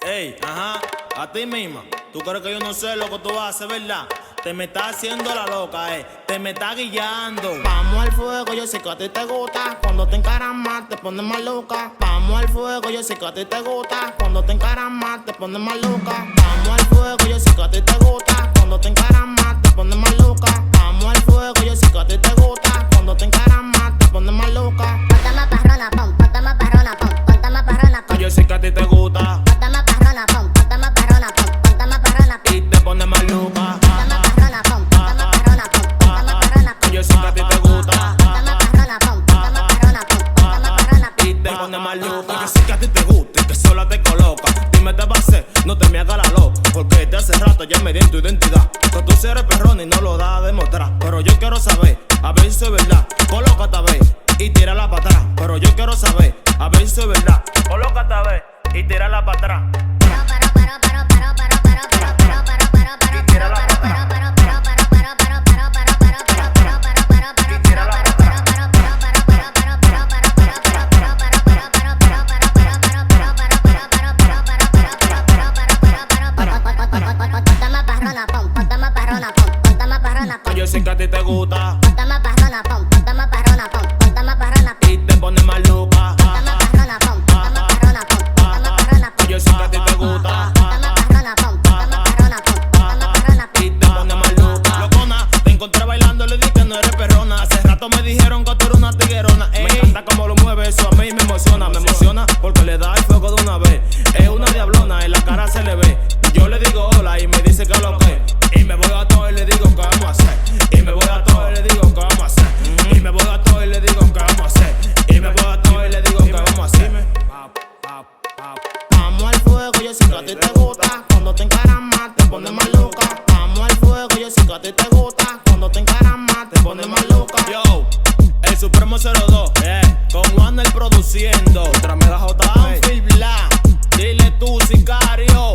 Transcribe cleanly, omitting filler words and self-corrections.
Ey, ajá, a ti misma. Tú crees que yo no sé lo que tú vas a hacer, ¿verdad? Te me estás haciendo la loca, te me estás guillando. Vamos al fuego, yo sé que a ti te gusta. Cuando te encaras más, te pones más loca. Vamos al fuego, yo sé que a ti te gusta. Cuando te encaras más, te pones más loca. Vamos al fuego, yo sé que a ti te gusta. Cuando te encaras más, te pones más loca. Vamos al fuego, yo sé que a ti te gusta. Cuando te encaras más, te pones más loca. Ponte más parrona, pon, ponte más parrona, pon, ponte más parrona, pon. Yo sé que a ti te gusta. Ponte más parrona, pon, ponte más parrona, pon, ponte más parrona, pon. Y te pones más loca. Ponte más parrona, pon, ponte más parrona, pon, ponte más parrona, pon. Yo sé que a ti te gusta. Ponte más parrona, pon, ponte más parrona, pon, ponte más parrona, pon. Y te pones más loca. Yo sé que a ti te gusta y que sola te coloca. Dime te va a hacer, no te me hagas la loca. Porque desde hace rato ya me di en tu identidad. Que tú eres perrón y no lo das a demostrar. Pero yo quiero saber, a ver si es verdad. Colócate a ver y tírala para atrás. Pero yo quiero saber, a ver si es verdad. Colócate a ver y tírala para atrás. Yo sé que a ti te gusta. Ponte más parrona, pon, ponte más parrona, pon, ponte más parrona, pon. Y te pones más loca. Ponte más parrona, pon, ponte más parrona, pon, ponte más parrona, pon. Yo sé que a ti te gusta. Ponte más parrona, pon, ponte más parrona, pon, ponte más parrona, pon. Y te pones más loca. Locona, te encontré bailando, le di que no eres perrona. Hace rato me dijeron que tú eres una tiguerona. Me encanta cómo lo mueves, eso a mí me emociona. Me emociona porque le da el fuego de una vez. Es una diablona, en la cara se le ve. Yo le digo hola y me dice que lo que. Y me voy a todo y le digo que vamos a hacer. Y me voy a todo y le digo que vamos a hacer. Y me voy a todo y le digo que vamos a hacer. Y me voy a todo y le digo que vamos a hacer. Vamos al fuego, yo sé que a ti te gusta. Cuando te encaras más, te pones más loca. Vamos al fuego, yo sé que a ti te gusta. Cuando te encaras más, te pones más loca. Yo, el Supremo 02, con Warner produciendo. Otra mega J. Dile tú, sicario.